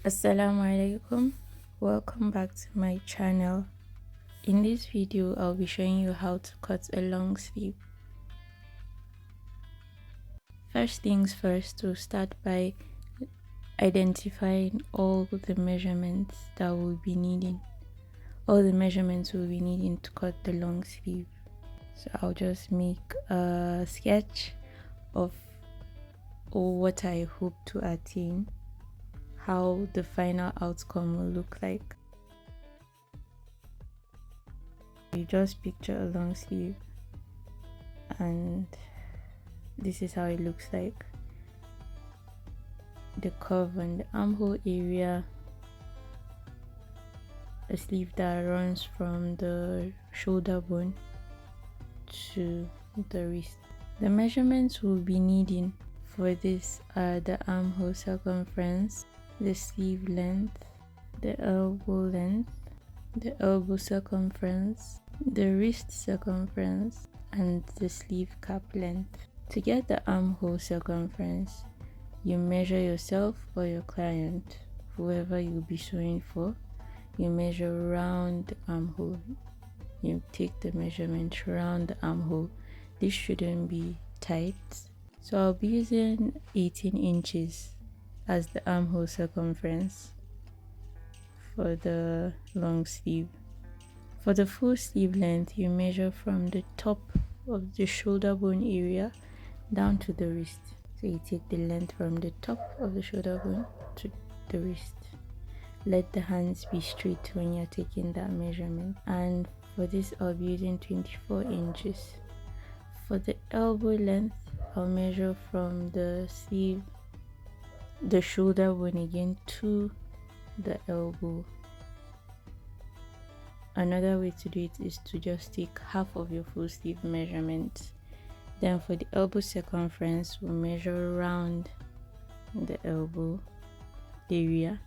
Assalamu alaikum. Welcome back to my channel. In this video I'll be showing you how to cut a long sleeve. First things first, to start by identifying all the measurements that we'll be needing. All the measurements we'll be needing to cut the long sleeve. So I'll just make a sketch of what I hope to attain, how the final outcome will look like. You just picture a long sleeve and this is how it looks like. The curve on the armhole area, a sleeve that runs from the shoulder bone to the wrist. The measurements we'll be needing for this are the armhole circumference, the sleeve length, the elbow length, the elbow circumference, the wrist circumference, and the sleeve cap length. To get the armhole circumference, you measure yourself or your client, whoever you'll be sewing for. You measure around the armhole. You take the measurement around the armhole. This shouldn't be tight. So I'll be using 18 inches as the armhole circumference for the long sleeve. For the full sleeve length, you measure from the top of the shoulder bone area down to the wrist. So you take the length from the top of the shoulder bone to the wrist. Let the hands be straight when you're taking that measurement. And for this, I'll be using 24 inches. For the elbow length, I'll measure from the sleeve, the shoulder bone again to the elbow. Another way to do it is to just take half of your full sleeve measurement. Then for the elbow circumference, we'll measure around the elbow area.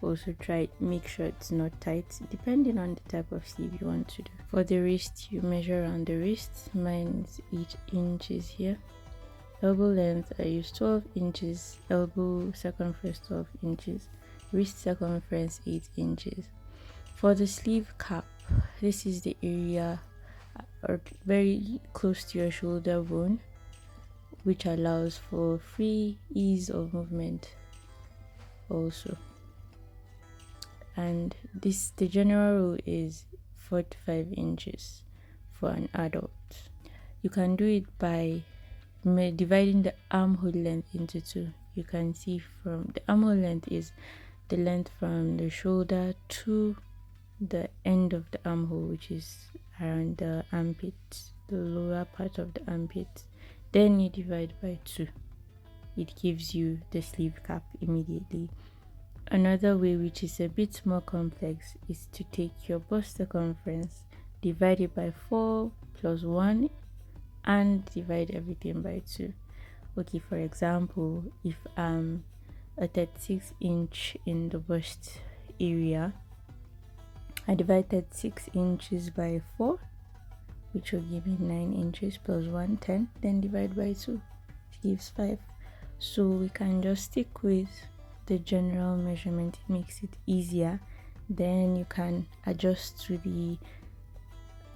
Also make sure it's not tight, depending on the type of sleeve you want to do. For the wrist, you measure around the wrist. Mine is 8 inches here. Elbow length, I use 12 inches. Elbow circumference 12 inches. Wrist circumference 8 inches. For the sleeve cap, this is the area or very close to your shoulder bone, which allows for free ease of movement also. And the general rule is 45 inches for an adult. You can do it by dividing the armhole length into two. You can see from the armhole length is the length from the shoulder to the end of the armhole, which is around the armpit, the lower part of the armpit. Then you divide by 2. It gives you the sleeve cap immediately. Another way, which is a bit more complex, is to take your bust circumference, divide it by 4 plus 1, and divide everything by 2. Okay, for example, if I'm a 36 inch in the bust area, I divide 36 inches by 4, which will give me 9 inches plus 1, 10. Then divide by 2, it gives 5. So we can just stick with the general measurement. It makes it easier. Then you can adjust to the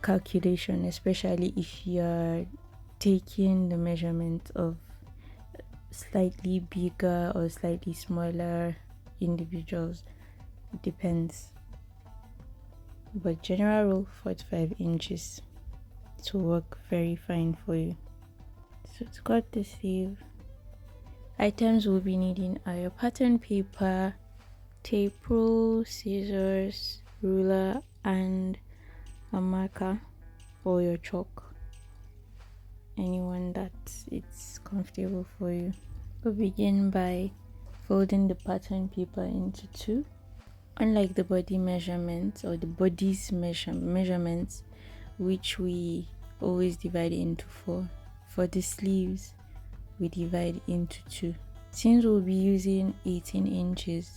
calculation, especially if you're taking the measurement of slightly bigger or slightly smaller individuals. It depends. But general rule, 45 inches to work very fine for you. So to cut the sleeve, items we'll be needing are your pattern paper, tape rule, scissors, ruler, and a marker or your chalk. Anyone that it's comfortable for you. We'll begin by folding the pattern paper into 2. Unlike the body measurements or the body's measurements, which we always divide into 4, for the sleeves we divide into 2. Since we'll be using 18 inches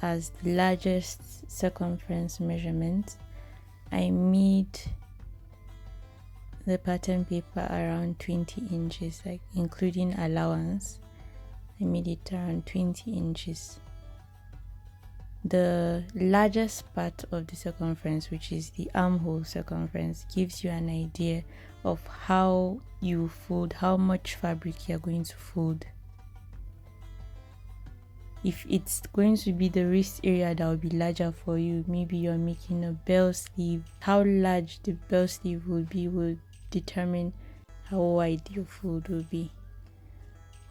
as the largest circumference measurement, I made the pattern paper around 20 inches, like including allowance. I made it around 20 inches. The largest part of the circumference, which is the armhole circumference, gives you an idea of how you fold, how much fabric you're going to fold. If it's going to be the wrist area that will be larger for you, maybe you're making a bell sleeve, how large the bell sleeve will be will determine how wide your fold will be.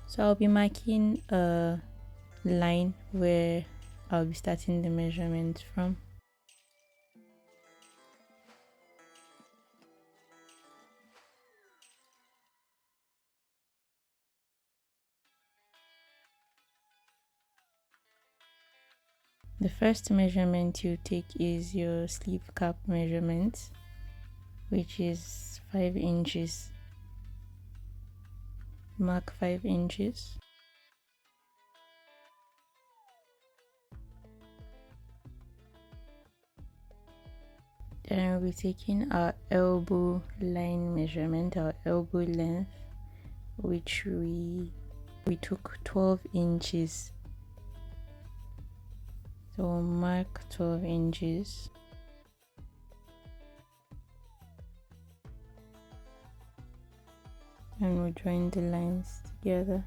So I'll be marking a line where I'll be starting the measurement from. The first measurement you take is your sleeve cap measurement, which is 5 inches. Mark 5 inches. Then we'll be taking our elbow line measurement, our elbow length, which we took 12 inches. So we'll mark 12 inches. And we'll join the lines together.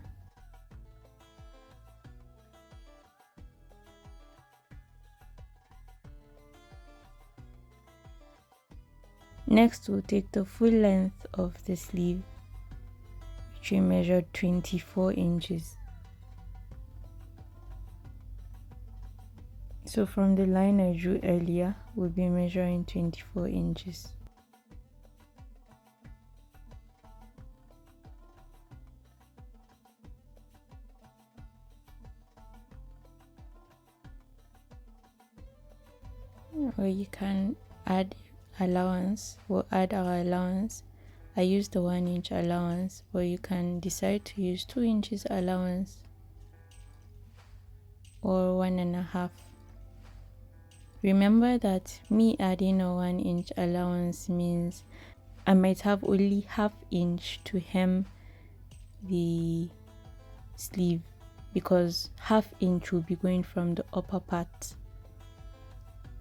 Next, we'll take the full length of the sleeve, which we measured 24 inches. So from the line I drew earlier, we'll be measuring 24 inches. Or you can add allowance. We'll add our allowance. I used the 1 inch allowance, but you can decide to use 2 inches allowance or 1.5. Remember that me adding a 1 inch allowance means I might have only ½ inch to hem the sleeve, because ½ inch will be going from the upper part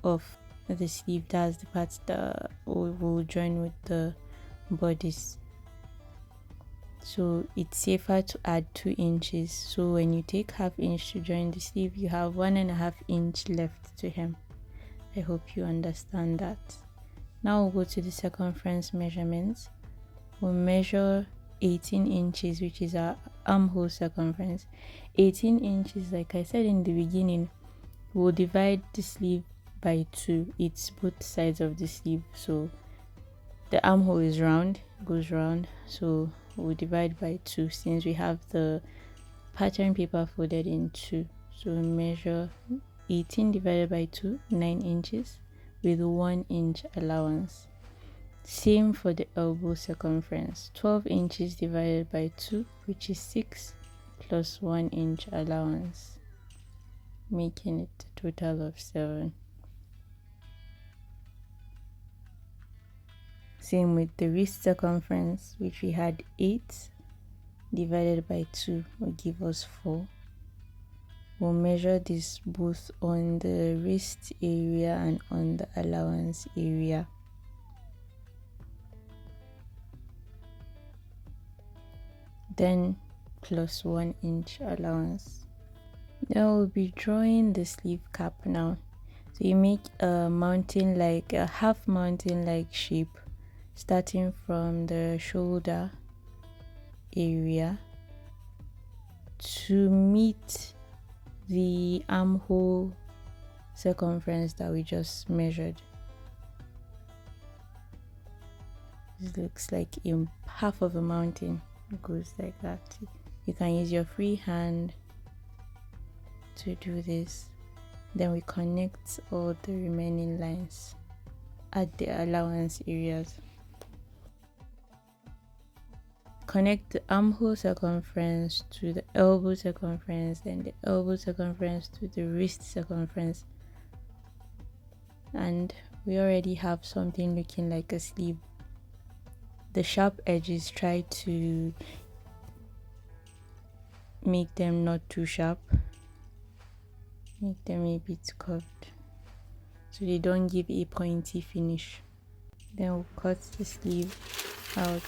of the sleeve. That's the part that will join with the bodice. So it's safer to add 2 inches. So when you take ½ inch to join the sleeve, you have 1.5 inch left to hem. I hope you understand that. Now we'll go to the circumference measurements. We'll measure 18 inches, which is our armhole circumference. 18 inches, like I said in the beginning, we'll divide the sleeve by 2. It's both sides of the sleeve. So the armhole is round, goes round. So we'll divide by 2 since we have the pattern paper folded in 2. So we measure 18 divided by 2, 9 inches with 1 inch allowance. Same for the elbow circumference, 12 inches divided by 2, which is 6, plus 1 inch allowance, making it a total of 7. Same with the wrist circumference, which we had 8 divided by 2 will give us 4. We'll measure this both on the wrist area and on the allowance area. Then plus 1 inch allowance. Then we'll be drawing the sleeve cap now. So you make a mountain, like a half mountain like shape, starting from the shoulder area to meet the armhole circumference that we just measured. This looks like half of a mountain. It goes like that. You can use your free hand to do this. Then we connect all the remaining lines at the allowance areas. Connect the armhole circumference to the elbow circumference, then the elbow circumference to the wrist circumference, and we already have something looking like a sleeve. The sharp edges, try to make them not too sharp. make them a bit curved so they don't give a pointy finish. Then we'll cut the sleeve out.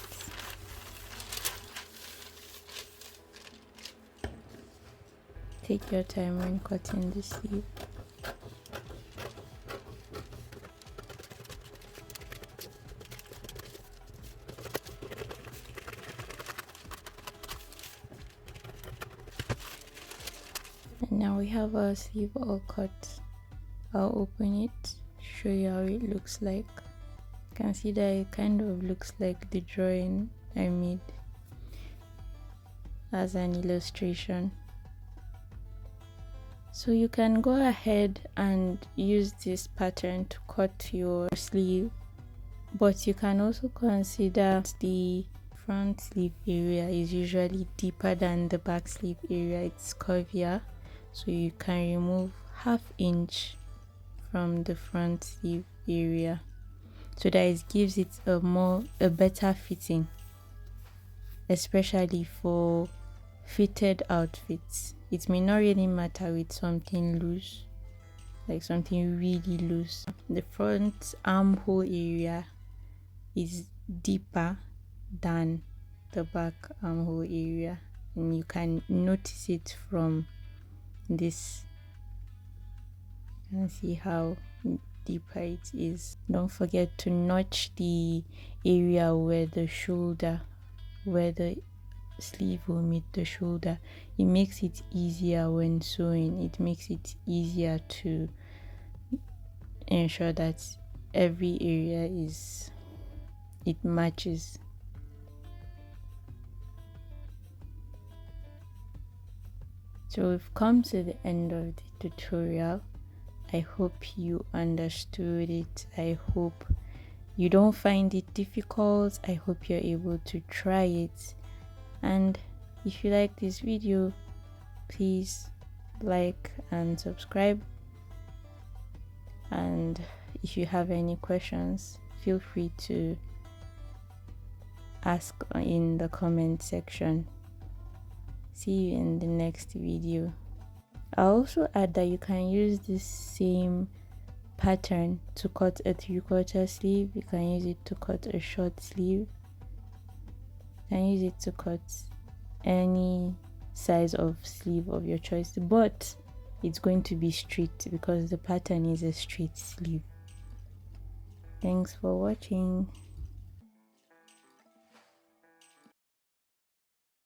Take your time when cutting the sleeve. And now we have our sleeve all cut. I'll open it, show you how it looks like. You can see that it kind of looks like the drawing I made as an illustration. So you can go ahead and use this pattern to cut your sleeve, but you can also consider the front sleeve area is usually deeper than the back sleeve area. It's curvier, so you can remove 1/2 inch from the front sleeve area so that it gives it a better fitting, especially for fitted outfits. It may not really matter with something loose, like something really loose. The front armhole area is deeper than the back armhole area, and you can notice it from this. You can see how deeper it is. Don't forget to notch the area where the sleeve will meet the shoulder. It makes it easier when sewing. It makes it easier to ensure that every area it matches. So we've come to the end of the tutorial. I hope you understood it. I hope you don't find it difficult. I hope you're able to try it. And if you like this video, please like and subscribe. And if you have any questions, feel free to ask in the comment section. See you in the next video. I'll also add that you can use this same pattern to cut a 3/4 sleeve. You can use it to cut a short sleeve. You can use it to cut any size of sleeve of your choice, but it's going to be straight because the pattern is a straight sleeve. Thanks for watching.